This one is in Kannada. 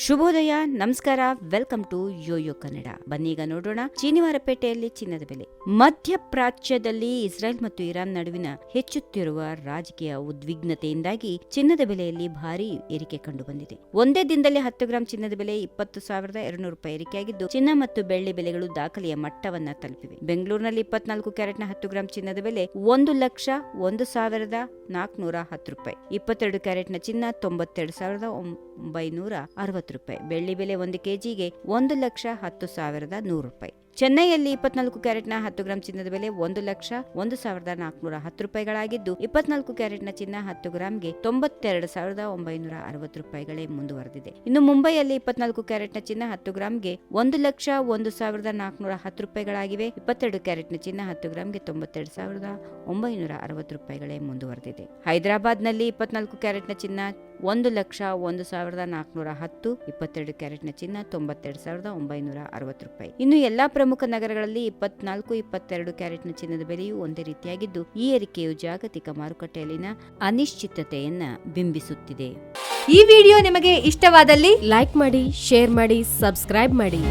ಶುಭೋದಯ, ನಮಸ್ಕಾರ, ವೆಲ್ಕಮ್ ಟು ಯೋಯೋ ಕನ್ನಡ. ಬನ್ನೀಗ ನೋಡೋಣ ಶನಿವಾರಪೇಟೆಯಲ್ಲಿ ಚಿನ್ನದ ಬೆಲೆ. ಮಧ್ಯಪ್ರಾಚ್ಯದಲ್ಲಿ ಇಸ್ರೇಲ್ ಮತ್ತು ಇರಾನ್ ನಡುವಿನ ಹೆಚ್ಚುತ್ತಿರುವ ರಾಜಕೀಯ ಉದ್ವಿಗ್ನತೆಯಿಂದಾಗಿ ಚಿನ್ನದ ಬೆಲೆಯಲ್ಲಿ ಭಾರಿ ಏರಿಕೆ ಕಂಡುಬಂದಿದೆ. ಒಂದೇ ದಿನದಲ್ಲಿ 10 ಗ್ರಾಂ ಚಿನ್ನದ ಬೆಲೆ 20,200 ರೂಪಾಯಿ ಏರಿಕೆಯಾಗಿದ್ದು, ಚಿನ್ನ ಮತ್ತು ಬೆಳ್ಳಿ ಬೆಲೆಗಳು ದಾಖಲೆಯ ಮಟ್ಟವನ್ನ ತಲುಪಿವೆ. ಬೆಂಗಳೂರಿನಲ್ಲಿ 24 ಕ್ಯಾರೆಟ್ನ 10 ಗ್ರಾಂ ಚಿನ್ನದ ಬೆಲೆ 1,01,410 ರೂಪಾಯಿ. 22 ಕ್ಯಾರೆಟ್ನ ಚಿನ್ನ 92,960 ರೂಪಾಯಿ. ಬೆಳ್ಳಿ ಬೆಲೆ 1 ಕೆಜಿಗೆ 1,10,100 ರೂಪಾಯಿ. ಚೆನ್ನೈಯಲ್ಲಿ 24 ಕ್ಯಾರೆಟ್ನ 10 ಗ್ರಾಂ ಚಿನ್ನದ ಬೆಲೆ 1,01,410 ರೂಪಾಯಿಗಳಾಗಿದ್ದು, 24 ಕ್ಯಾರೆಟ್ನ ಚಿನ್ನ 10 ಗ್ರಾಂಗೆ 92,960 ರೂಪಾಯಿಗಳೇ ಮುಂದುವರೆದಿದೆ. ಇನ್ನು ಮುಂಬೈಯಲ್ಲಿ 24 ಕ್ಯಾರೆಟ್ನ ಚಿನ್ನ 10 ಗ್ರಾಂಗೆ 1,01,410 ರೂಪಾಯಿಗಳಾಗಿವೆ. 22 ಕ್ಯಾರೆಟ್ನ ಚಿನ್ನ 10 ಗ್ರಾಂಗೆ 92,960 ರೂಪಾಯಿಗಳೇ ಮುಂದುವರೆದಿದೆ. ಹೈದರಾಬಾದ್ನಲ್ಲಿ 24 ಕ್ಯಾರೆಟ್ನ ಚಿನ್ನ 1,01,410, 22 ಕ್ಯಾರೆಟ್ನ ಚಿನ್ನ 92,960 ರೂಪಾಯಿ. ಇನ್ನು ಎಲ್ಲಾ ಪ್ರಮುಖ ನಗರಗಳಲ್ಲಿ 24, 22 ಕ್ಯಾರೆಟ್ನ ಚಿನ್ನದ ಬೆಲೆಯೂ ಒಂದೇ ರೀತಿಯಾಗಿದ್ದು, ಈ ಏರಿಕೆಯು ಜಾಗತಿಕ ಮಾರುಕಟ್ಟೆಯಲ್ಲಿನ ಅನಿಶ್ಚಿತತೆಯನ್ನ ಬಿಂಬಿಸುತ್ತಿದೆ. ಈ ವಿಡಿಯೋ ನಿಮಗೆ ಇಷ್ಟವಾದಲ್ಲಿ ಲೈಕ್ ಮಾಡಿ, ಶೇರ್ ಮಾಡಿ, ಸಬ್ಸ್ಕ್ರೈಬ್ ಮಾಡಿ.